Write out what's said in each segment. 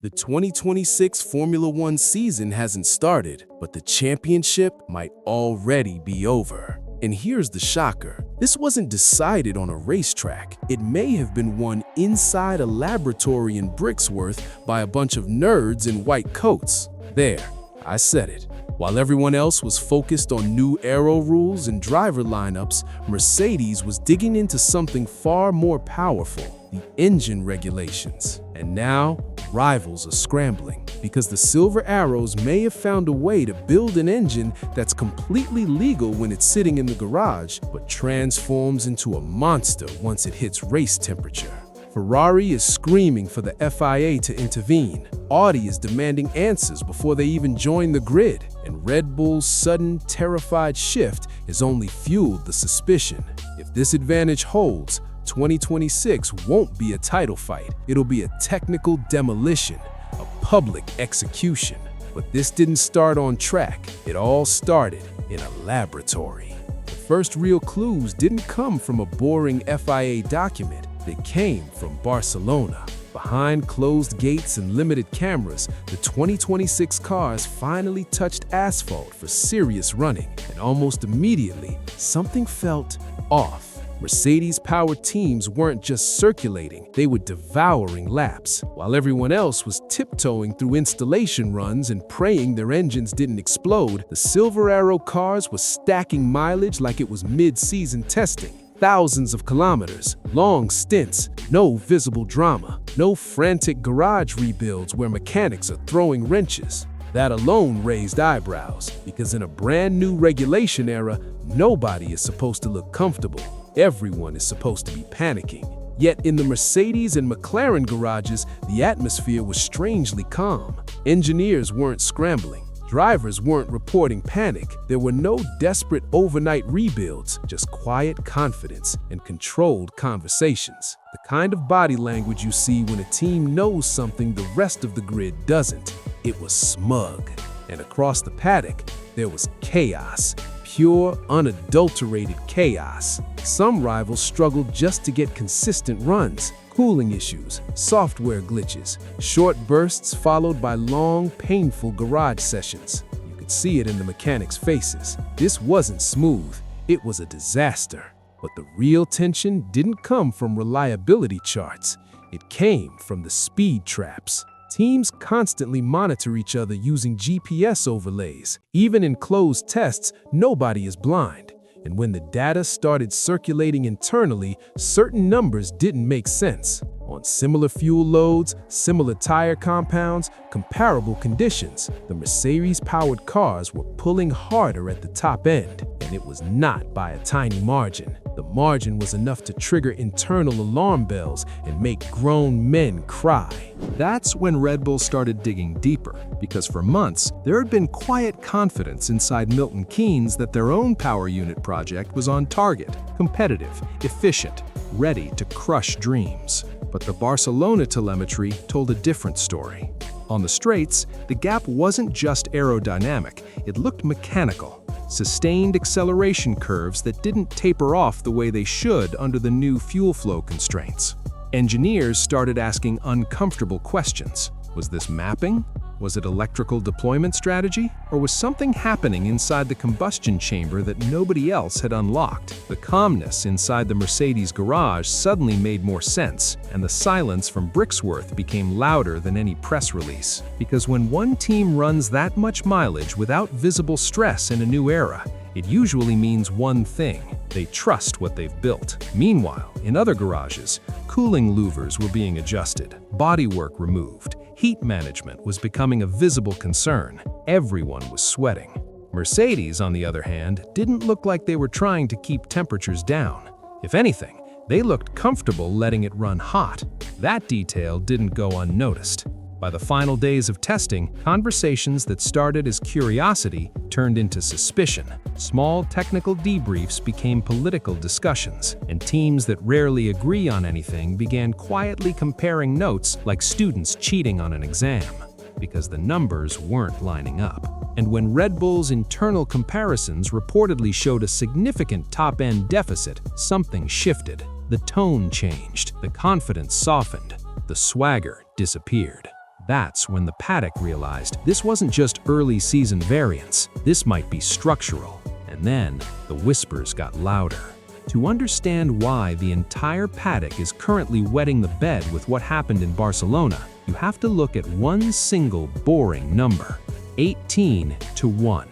The 2026 Formula One season hasn't started, but the championship might already be over. And here's the shocker. This wasn't decided on a racetrack. It may have been won inside a laboratory in Brixworth by a bunch of nerds in white coats. There, I said it. While everyone else was focused on new aero rules and driver lineups, Mercedes was digging into something far more powerful: the engine regulations. And now, rivals are scrambling because the Silver Arrows may have found a way to build an engine that's completely legal when it's sitting in the garage, but transforms into a monster once it hits race temperature. Ferrari is screaming for the FIA to intervene. Audi is demanding answers before they even join the grid. And Red Bull's sudden, terrified shift has only fueled the suspicion. If this advantage holds, 2026 won't be a title fight. It'll be a technical demolition, a public execution. But this didn't start on track. It all started in a laboratory. The first real clues didn't come from a boring FIA document. They came from Barcelona. Behind closed gates and limited cameras, the 2026 cars finally touched asphalt for serious running, and almost immediately, something felt off. Mercedes-powered teams weren't just circulating, they were devouring laps, while everyone else was tiptoeing through installation runs and praying their engines didn't explode. The Silver Arrow cars were stacking mileage like it was mid-season testing. Thousands of kilometers, long stints, no visible drama, no frantic garage rebuilds where mechanics are throwing wrenches. That alone raised eyebrows, because in a brand new regulation era, nobody is supposed to look comfortable. Everyone is supposed to be panicking. Yet in the Mercedes and McLaren garages, the atmosphere was strangely calm. Engineers weren't scrambling. Drivers weren't reporting panic. There were no desperate overnight rebuilds, just quiet confidence and controlled conversations. The kind of body language you see when a team knows something the rest of the grid doesn't. It was smug. And across the paddock, there was chaos. Pure, unadulterated chaos. Some rivals struggled just to get consistent runs. Cooling issues, software glitches, short bursts followed by long, painful garage sessions. You could see it in the mechanics' faces. This wasn't smooth, it was a disaster. But the real tension didn't come from reliability charts. It came from the speed traps. Teams constantly monitor each other using GPS overlays. Even in closed tests, nobody is blind. And when the data started circulating internally, certain numbers didn't make sense. On similar fuel loads, similar tire compounds, comparable conditions, the Mercedes-powered cars were pulling harder at the top end, and it was not by a tiny margin. The margin was enough to trigger internal alarm bells and make grown men cry. That's when Red Bull started digging deeper, because for months, there had been quiet confidence inside Milton Keynes that their own power unit project was on target, competitive, efficient, ready to crush dreams. But the Barcelona telemetry told a different story. On the straights, the gap wasn't just aerodynamic, it looked mechanical. Sustained acceleration curves that didn't taper off the way they should under the new fuel flow constraints. Engineers started asking uncomfortable questions. Was this mapping? Was it electrical deployment strategy? Or was something happening inside the combustion chamber that nobody else had unlocked? The calmness inside the Mercedes garage suddenly made more sense, and the silence from Brixworth became louder than any press release. Because when one team runs that much mileage without visible stress in a new era, it usually means one thing: they trust what they've built. Meanwhile, in other garages, cooling louvers were being adjusted, bodywork removed, heat management was becoming a visible concern. Everyone was sweating. Mercedes, on the other hand, didn't look like they were trying to keep temperatures down. If anything, they looked comfortable letting it run hot. That detail didn't go unnoticed. By the final days of testing, conversations that started as curiosity turned into suspicion. Small technical debriefs became political discussions, and teams that rarely agree on anything began quietly comparing notes like students cheating on an exam, because the numbers weren't lining up. And when Red Bull's internal comparisons reportedly showed a significant top-end deficit, something shifted. The tone changed, the confidence softened, the swagger disappeared. That's when the paddock realized this wasn't just early season variance, this might be structural. And then the whispers got louder. To understand why the entire paddock is currently wetting the bed with what happened in Barcelona, you have to look at one single boring number: 18:1.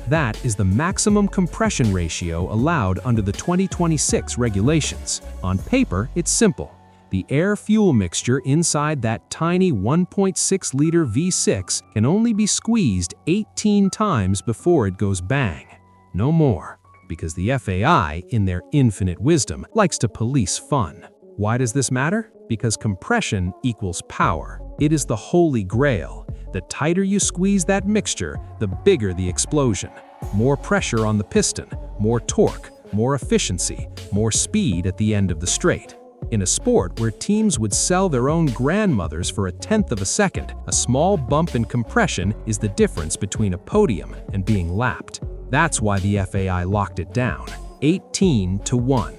That is the maximum compression ratio allowed under the 2026 regulations. On paper, it's simple. The air-fuel mixture inside that tiny 1.6-liter V6 can only be squeezed 18 times before it goes bang. No more, because the FAI, in their infinite wisdom, likes to police fun. Why does this matter? Because compression equals power. It is the holy grail. The tighter you squeeze that mixture, the bigger the explosion. More pressure on the piston, more torque, more efficiency, more speed at the end of the straight. In a sport where teams would sell their own grandmothers for 1/10 of a second, a small bump in compression is the difference between a podium and being lapped. That's why the FAI locked it down. 18:1.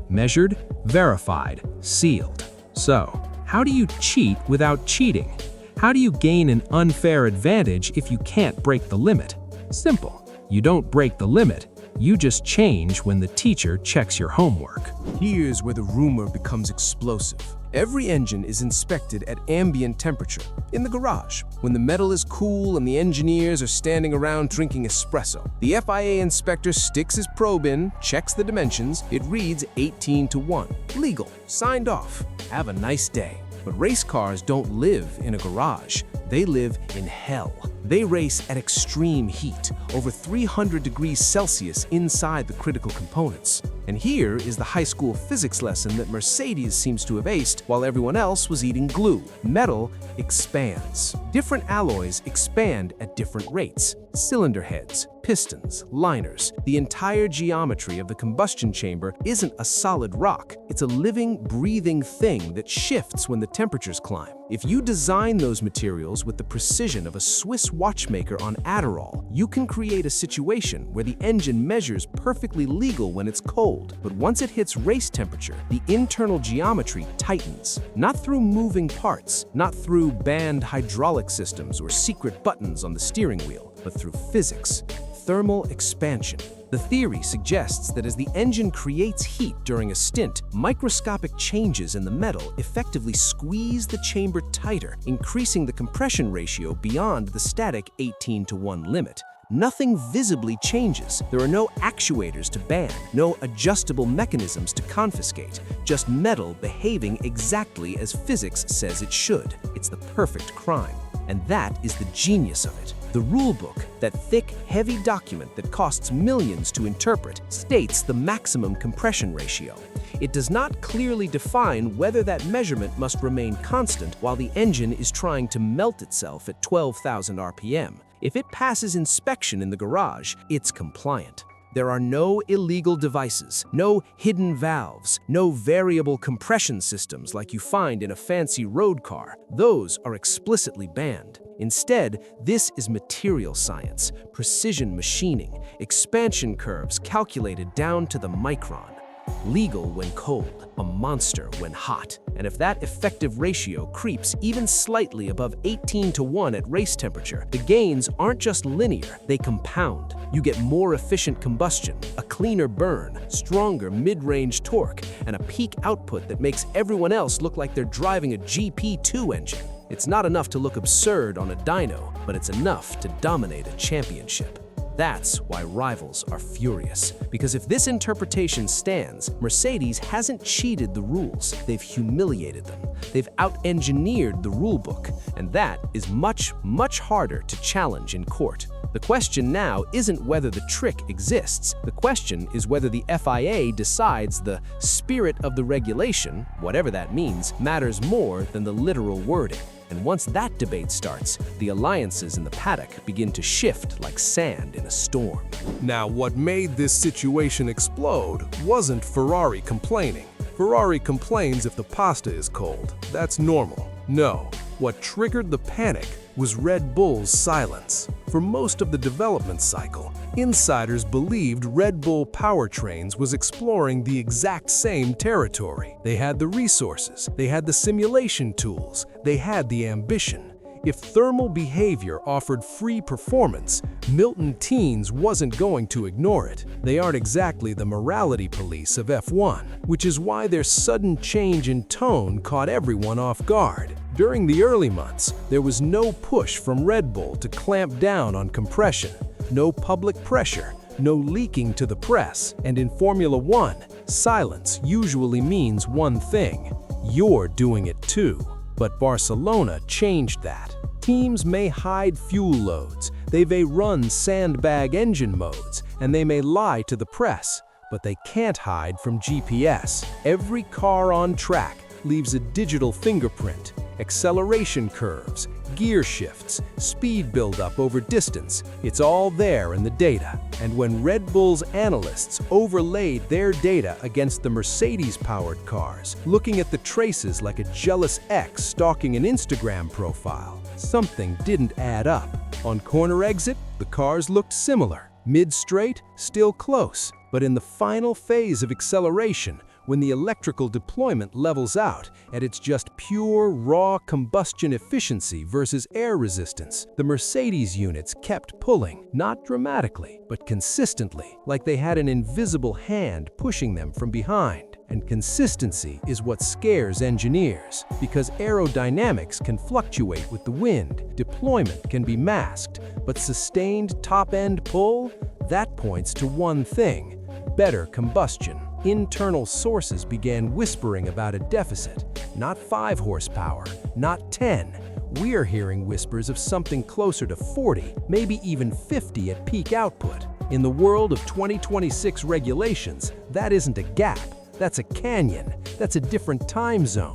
Measured, verified, sealed. So, how do you cheat without cheating? How do you gain an unfair advantage if you can't break the limit? Simple. You don't break the limit, you just change when the teacher checks your homework. Here's where the rumor becomes explosive. Every engine is inspected at ambient temperature, in the garage, when the metal is cool and the engineers are standing around drinking espresso. The FIA inspector sticks his probe in, checks the dimensions, it reads 18:1. Legal, signed off. Have a nice day. But race cars don't live in a garage. They live in hell. They race at extreme heat, over 300 degrees Celsius inside the critical components. And here is the high school physics lesson that Mercedes seems to have aced while everyone else was eating glue. Metal expands. Different alloys expand at different rates. Cylinder heads, pistons, liners. The entire geometry of the combustion chamber isn't a solid rock. It's a living, breathing thing that shifts when the temperatures climb. If you design those materials with the precision of a Swiss watchmaker on Adderall, you can create a situation where the engine measures perfectly legal when it's cold, but once it hits race temperature, the internal geometry tightens. Not through moving parts, not through banned hydraulic systems or secret buttons on the steering wheel, but through physics, thermal expansion. The theory suggests that as the engine creates heat during a stint, microscopic changes in the metal effectively squeeze the chamber tighter, increasing the compression ratio beyond the static 18:1 limit. Nothing visibly changes. There are no actuators to ban, no adjustable mechanisms to confiscate, just metal behaving exactly as physics says it should. It's the perfect crime. And that is the genius of it. The rulebook, that thick, heavy document that costs millions to interpret, states the maximum compression ratio. It does not clearly define whether that measurement must remain constant while the engine is trying to melt itself at 12,000 RPM. If it passes inspection in the garage, it's compliant. There are no illegal devices, no hidden valves, no variable compression systems like you find in a fancy road car. Those are explicitly banned. Instead, this is material science, precision machining, expansion curves calculated down to the micron. Legal when cold, a monster when hot. And if that effective ratio creeps even slightly above 18:1 at race temperature, the gains aren't just linear, they compound. You get more efficient combustion, a cleaner burn, stronger mid-range torque, and a peak output that makes everyone else look like they're driving a GP2 engine. It's not enough to look absurd on a dyno, but it's enough to dominate a championship. That's why rivals are furious. Because if this interpretation stands, Mercedes hasn't cheated the rules, they've humiliated them. They've out-engineered the rulebook, and that is much, much harder to challenge in court. The question now isn't whether the trick exists. The question is whether the FIA decides the spirit of the regulation, whatever that means, matters more than the literal wording. And once that debate starts, the alliances in the paddock begin to shift like sand in a storm. Now, what made this situation explode wasn't Ferrari complaining. Ferrari complains if the pasta is cold. That's normal. No, what triggered the panic was Red Bull's silence. For most of the development cycle, insiders believed Red Bull Powertrains was exploring the exact same territory. They had the resources, they had the simulation tools, they had the ambition. If thermal behavior offered free performance, Milton Keynes wasn't going to ignore it. They aren't exactly the morality police of F1, which is why their sudden change in tone caught everyone off guard. During the early months, there was no push from Red Bull to clamp down on compression, no public pressure, no leaking to the press, and in Formula One, silence usually means one thing: you're doing it too. But Barcelona changed that. Teams may hide fuel loads, they may run sandbag engine modes, and they may lie to the press, but they can't hide from GPS. Every car on track leaves a digital fingerprint: acceleration curves, gear shifts, speed buildup over distance. It's all there in the data. And when Red Bull's analysts overlaid their data against the Mercedes-powered cars, looking at the traces like a jealous ex stalking an Instagram profile, something didn't add up. On corner exit, the cars looked similar. Mid-straight, still close. But in the final phase of acceleration, when the electrical deployment levels out and it's just pure, raw combustion efficiency versus air resistance, the Mercedes units kept pulling, not dramatically, but consistently, like they had an invisible hand pushing them from behind. And consistency is what scares engineers, because aerodynamics can fluctuate with the wind, deployment can be masked, but sustained top-end pull, that points to one thing: better combustion. Internal sources began whispering about a deficit. Not 5 horsepower, not 10. We're hearing whispers of something closer to 40, maybe even 50 at peak output. In the world of 2026 regulations, that isn't a gap, that's a canyon, that's a different time zone.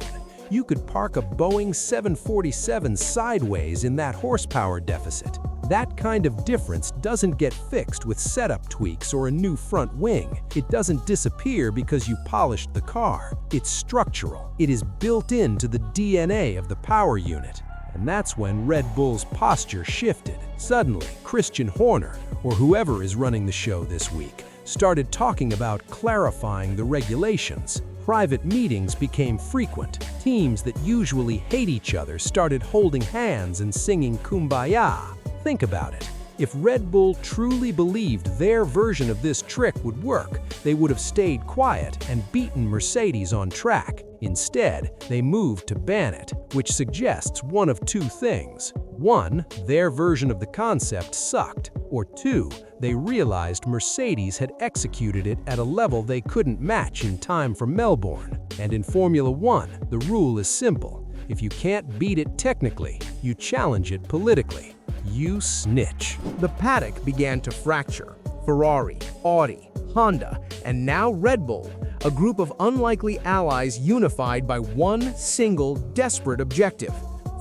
You could park a Boeing 747 sideways in that horsepower deficit. That kind of difference doesn't get fixed with setup tweaks or a new front wing. It doesn't disappear because you polished the car. It's structural. It is built into the DNA of the power unit. And that's when Red Bull's posture shifted. Suddenly, Christian Horner, or whoever is running the show this week, started talking about clarifying the regulations. Private meetings became frequent. Teams that usually hate each other started holding hands and singing Kumbaya. Think about it. If Red Bull truly believed their version of this trick would work, they would have stayed quiet and beaten Mercedes on track. Instead, they moved to ban it, which suggests one of two things. 1, their version of the concept sucked, or 2, they realized Mercedes had executed it at a level they couldn't match in time for Melbourne. And in Formula One, the rule is simple. If you can't beat it technically, you challenge it politically. You snitch. The paddock began to fracture. Ferrari, Audi, Honda, and now Red Bull, a group of unlikely allies unified by one single desperate objective: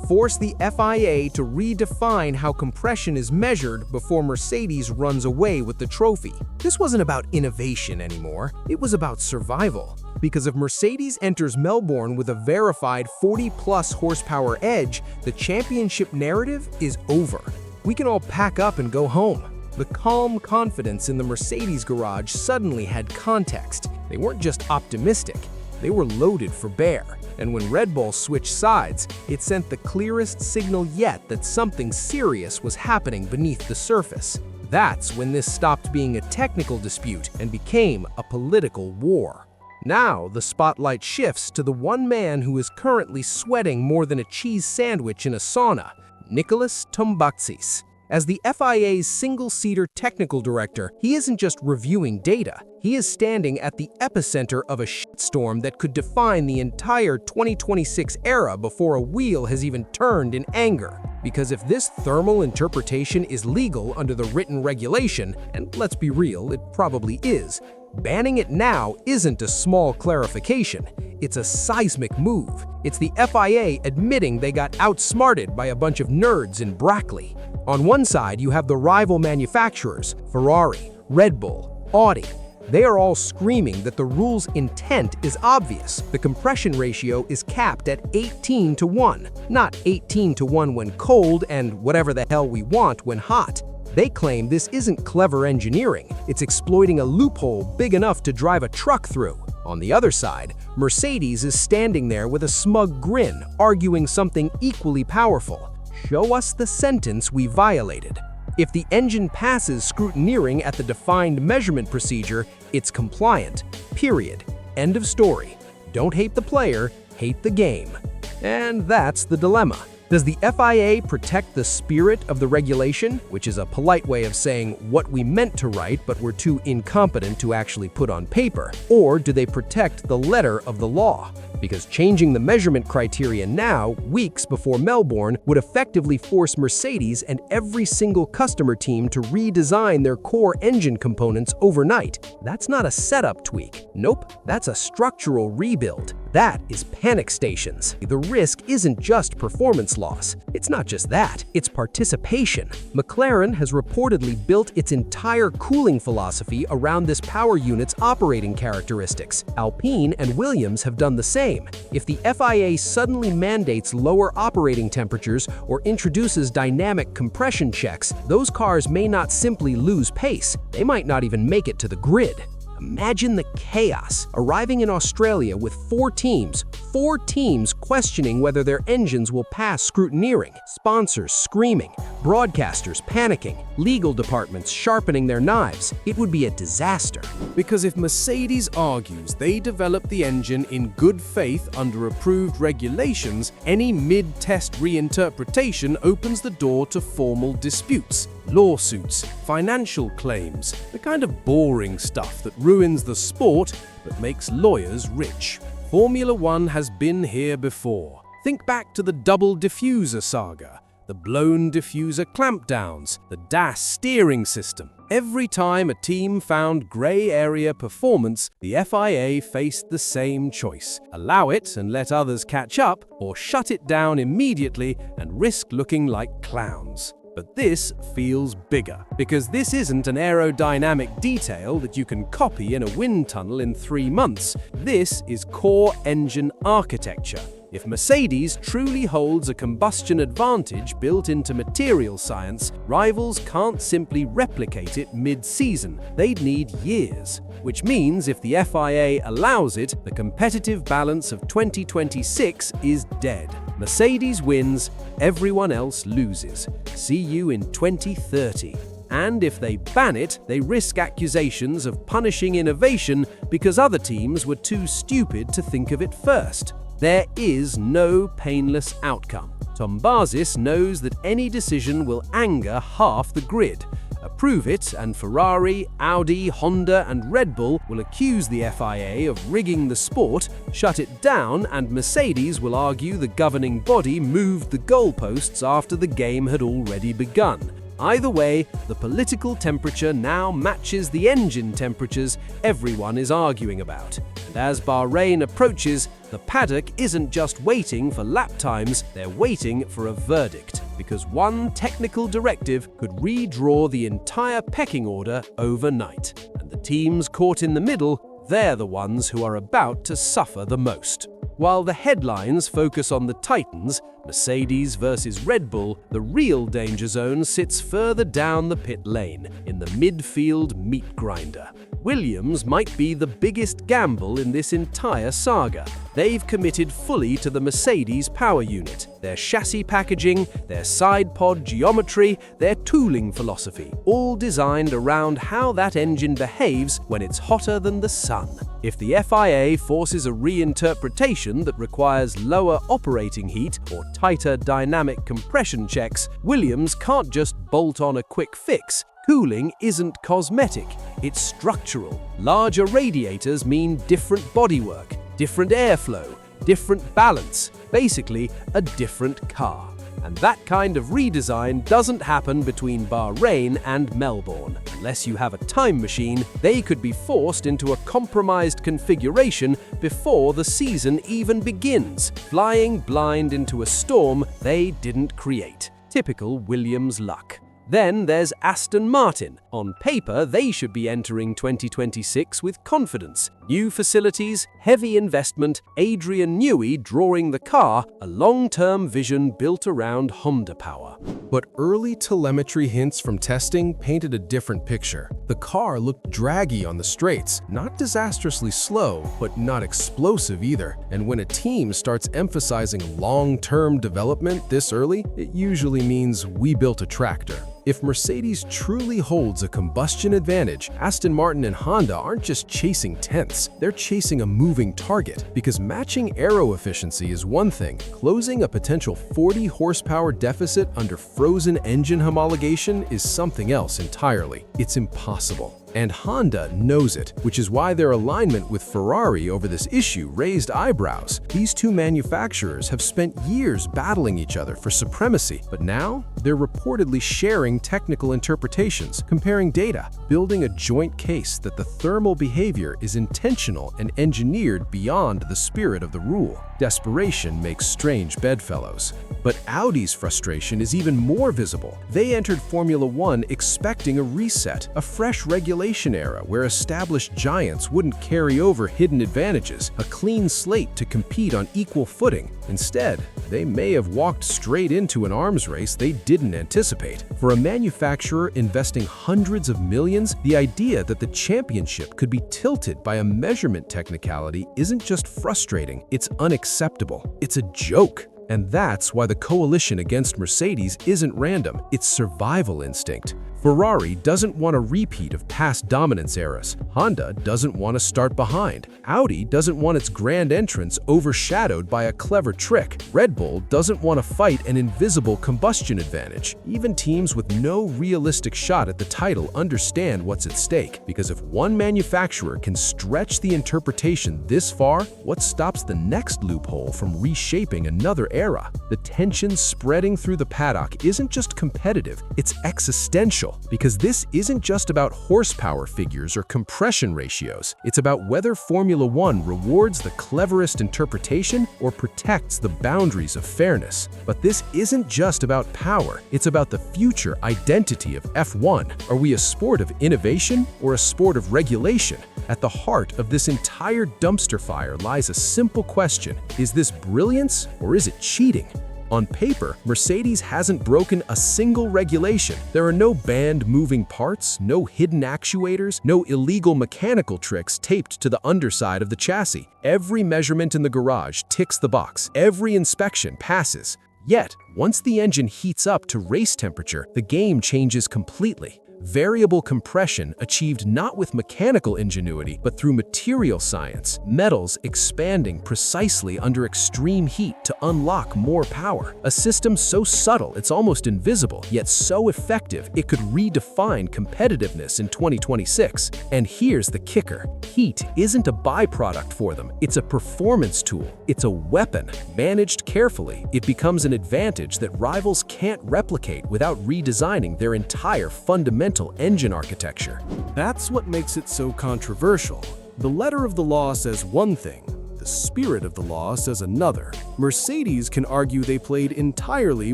force the FIA to redefine how compression is measured before Mercedes runs away with the trophy. This wasn't about innovation anymore, it was about survival. Because if Mercedes enters Melbourne with a verified 40-plus horsepower edge, the championship narrative is over. We can all pack up and go home. The calm confidence in the Mercedes garage suddenly had context. They weren't just optimistic, they were loaded for bear. And when Red Bull switched sides, it sent the clearest signal yet that something serious was happening beneath the surface. That's when this stopped being a technical dispute and became a political war. Now, the spotlight shifts to the one man who is currently sweating more than a cheese sandwich in a sauna, Nicolas Tombaxis. As the FIA's single-seater technical director, he isn't just reviewing data. He is standing at the epicenter of a shitstorm that could define the entire 2026 era before a wheel has even turned in anger. Because if this thermal interpretation is legal under the written regulation, and let's be real, it probably is, banning it now isn't a small clarification. It's a seismic move. It's the FIA admitting they got outsmarted by a bunch of nerds in Brackley. On one side, you have the rival manufacturers, Ferrari, Red Bull, Audi. They are all screaming that the rule's intent is obvious. The compression ratio is capped at 18:1, not 18:1 when cold and whatever the hell we want when hot. They claim this isn't clever engineering, it's exploiting a loophole big enough to drive a truck through. On the other side, Mercedes is standing there with a smug grin, arguing something equally powerful. show us the sentence we violated. If the engine passes scrutineering at the defined measurement procedure, it's compliant. Period. End of story. Don't hate the player, hate the game. And that's the dilemma. Does the FIA protect the spirit of the regulation, which is a polite way of saying what we meant to write but were too incompetent to actually put on paper? Or do they protect the letter of the law? Because changing the measurement criteria now, weeks before Melbourne, would effectively force Mercedes and every single customer team to redesign their core engine components overnight. That's not a setup tweak. Nope, that's a structural rebuild. That is panic stations. The risk isn't just performance loss. It's not just that, it's participation. McLaren has reportedly built its entire cooling philosophy around this power unit's operating characteristics. Alpine and Williams have done the same. If the FIA suddenly mandates lower operating temperatures or introduces dynamic compression checks, those cars may not simply lose pace, they might not even make it to the grid. Imagine the chaos, arriving in Australia with four teams questioning whether their engines will pass scrutineering, sponsors screaming, broadcasters panicking, legal departments sharpening their knives. It would be a disaster. Because if Mercedes argues they developed the engine in good faith under approved regulations, any mid-test reinterpretation opens the door to formal disputes, lawsuits, financial claims, the kind of boring stuff that ruins the sport but makes lawyers rich. Formula One has been here before. Think back to the double diffuser saga, the blown diffuser clampdowns, the DAS steering system. Every time a team found grey area performance, the FIA faced the same choice: allow it and let others catch up, or shut it down immediately and risk looking like clowns. But this feels bigger, because this isn't an aerodynamic detail that you can copy in a wind tunnel in 3 months. This is core engine architecture. If Mercedes truly holds a combustion advantage built into material science, rivals can't simply replicate it mid-season. They'd need years. Which means if the FIA allows it, the competitive balance of 2026 is dead. Mercedes wins, everyone else loses. See you in 2030. And if they ban it, they risk accusations of punishing innovation because other teams were too stupid to think of it first. There is no painless outcome. Tom Basis knows that any decision will anger half the grid. Approve it, and Ferrari, Audi, Honda, and Red Bull will accuse the FIA of rigging the sport, shut it down, and Mercedes will argue the governing body moved the goalposts after the game had already begun. Either way, the political temperature now matches the engine temperatures everyone is arguing about. And as Bahrain approaches, the paddock isn't just waiting for lap times, they're waiting for a verdict. Because one technical directive could redraw the entire pecking order overnight. And the teams caught in the middle, they're the ones who are about to suffer the most. While the headlines focus on the Titans, Mercedes versus Red Bull, the real danger zone sits further down the pit lane, in the midfield meat grinder. Williams might be the biggest gamble in this entire saga. They've committed fully to the Mercedes power unit, their chassis packaging, their side pod geometry, their tooling philosophy, all designed around how that engine behaves when it's hotter than the sun. If the FIA forces a reinterpretation that requires lower operating heat or tighter dynamic compression checks, Williams can't just bolt on a quick fix. Cooling isn't cosmetic, it's structural. Larger radiators mean different bodywork, different airflow, different balance, basically a different car. And that kind of redesign doesn't happen between Bahrain and Melbourne. Unless you have a time machine, they could be forced into a compromised configuration before the season even begins, flying blind into a storm they didn't create. Typical Williams luck. Then there's Aston Martin. On paper, they should be entering 2026 with confidence. New facilities, heavy investment, Adrian Newey drawing the car, a long-term vision built around Honda power. But early telemetry hints from testing painted a different picture. The car looked draggy on the straights, not disastrously slow, but not explosive either. And when a team starts emphasizing long-term development this early, it usually means we built a tractor. If Mercedes truly holds a combustion advantage, Aston Martin and Honda aren't just chasing tenths, they're chasing a moving target. Because matching aero efficiency is one thing, closing a potential 40 horsepower deficit under frozen engine homologation is something else entirely. It's impossible. And Honda knows it, which is why their alignment with Ferrari over this issue raised eyebrows. These two manufacturers have spent years battling each other for supremacy, but now they're reportedly sharing technical interpretations, comparing data, building a joint case that the thermal behavior is intentional and engineered beyond the spirit of the rule. Desperation makes strange bedfellows. But Audi's frustration is even more visible. They entered Formula One expecting a reset, a fresh regulation era where established giants wouldn't carry over hidden advantages, a clean slate to compete on equal footing. Instead, they may have walked straight into an arms race they didn't anticipate. For a manufacturer investing hundreds of millions, the idea that the championship could be tilted by a measurement technicality isn't just frustrating, it's unacceptable. It's a joke. And that's why the coalition against Mercedes isn't random, it's survival instinct. Ferrari doesn't want a repeat of past dominance eras. Honda doesn't want to start behind. Audi doesn't want its grand entrance overshadowed by a clever trick. Red Bull doesn't want to fight an invisible combustion advantage. Even teams with no realistic shot at the title understand what's at stake, because if one manufacturer can stretch the interpretation this far, what stops the next loophole from reshaping another era? The tension spreading through the paddock isn't just competitive, it's existential. Because this isn't just about horsepower figures or compression ratios. It's about whether Formula One rewards the cleverest interpretation or protects the boundaries of fairness. But this isn't just about power. It's about the future identity of F1. Are we a sport of innovation or a sport of regulation? At the heart of this entire dumpster fire lies a simple question. Is this brilliance or is it cheating? On paper, Mercedes hasn't broken a single regulation. There are no banned moving parts, no hidden actuators, no illegal mechanical tricks taped to the underside of the chassis. Every measurement in the garage ticks the box. Every inspection passes. Yet, once the engine heats up to race temperature, the game changes completely. Variable compression achieved not with mechanical ingenuity, but through material science, metals expanding precisely under extreme heat to unlock more power. A system so subtle it's almost invisible, yet so effective it could redefine competitiveness in 2026. And here's the kicker. Heat isn't a byproduct for them, it's a performance tool. It's a weapon. Managed carefully, it becomes an advantage that rivals can't replicate without redesigning their entire fundamental engine architecture. That's what makes it so controversial. The letter of the law says one thing, the spirit of the law says another. Mercedes can argue they played entirely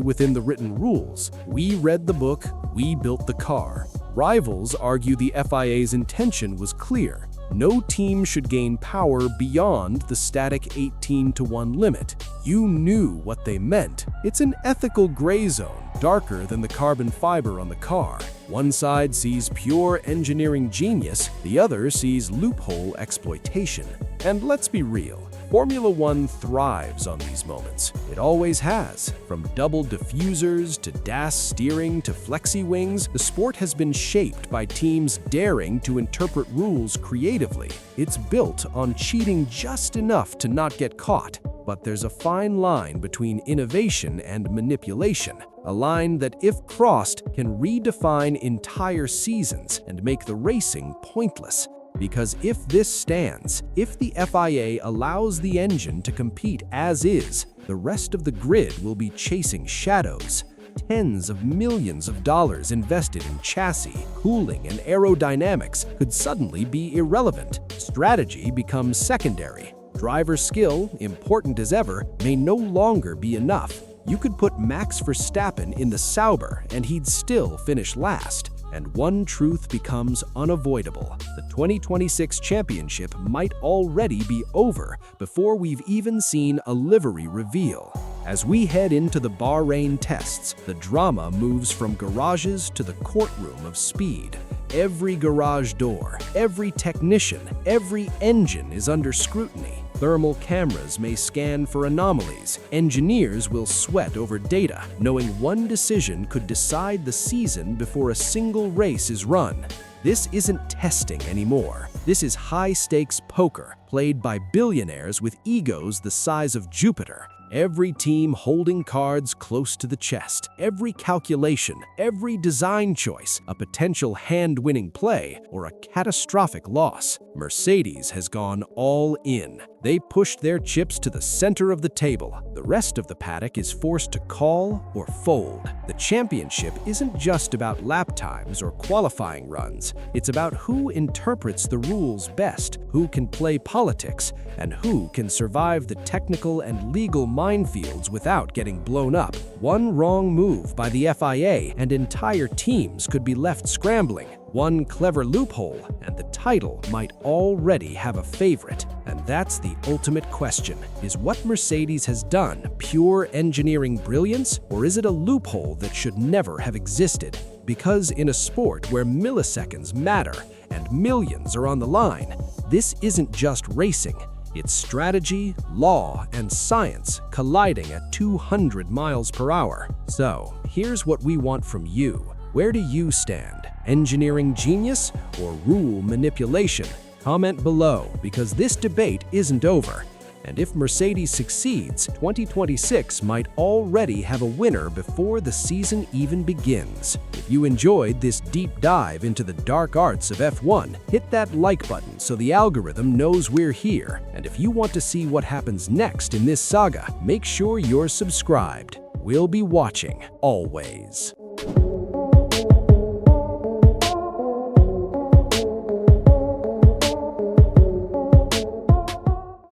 within the written rules. We read the book, we built the car. Rivals argue the FIA's intention was clear. No team should gain power beyond the static 18-to-1 limit. You knew what they meant. It's an ethical gray zone, darker than the carbon fiber on the car. One side sees pure engineering genius, the other sees loophole exploitation. And let's be real, Formula One thrives on these moments. It always has. From double diffusers to DAS steering to flexi wings, the sport has been shaped by teams daring to interpret rules creatively. It's built on cheating just enough to not get caught. But there's a fine line between innovation and manipulation, a line that, if crossed, can redefine entire seasons and make the racing pointless. Because if this stands, if the FIA allows the engine to compete as is, the rest of the grid will be chasing shadows. Tens of millions of dollars invested in chassis, cooling, and aerodynamics could suddenly be irrelevant. Strategy becomes secondary. Driver skill, important as ever, may no longer be enough. You could put Max Verstappen in the Sauber and he'd still finish last. And one truth becomes unavoidable. The 2026 championship might already be over before we've even seen a livery reveal. As we head into the Bahrain tests, the drama moves from garages to the courtroom of speed. Every garage door, every technician, every engine is under scrutiny. Thermal cameras may scan for anomalies. Engineers will sweat over data, knowing one decision could decide the season before a single race is run. This isn't testing anymore. This is high-stakes poker, played by billionaires with egos the size of Jupiter. Every team holding cards close to the chest, every calculation, every design choice, a potential hand-winning play, or a catastrophic loss. Mercedes has gone all in. They pushed their chips to the center of the table. The rest of the paddock is forced to call or fold. The championship isn't just about lap times or qualifying runs. It's about who interprets the rules best, who can play politics, and who can survive the technical and legal minefields without getting blown up. One wrong move by the FIA and entire teams could be left scrambling. One clever loophole and the title might already have a favorite. And that's the ultimate question. Is what Mercedes has done pure engineering brilliance, or is it a loophole that should never have existed? Because in a sport where milliseconds matter and millions are on the line, this isn't just racing. It's strategy, law, and science colliding at 200 miles per hour. So, here's what we want from you. Where do you stand? Engineering genius or rule manipulation? Comment below, because this debate isn't over. And if Mercedes succeeds, 2026 might already have a winner before the season even begins. If you enjoyed this deep dive into the dark arts of F1, hit that like button so the algorithm knows we're here. And if you want to see what happens next in this saga, make sure you're subscribed. We'll be watching, always.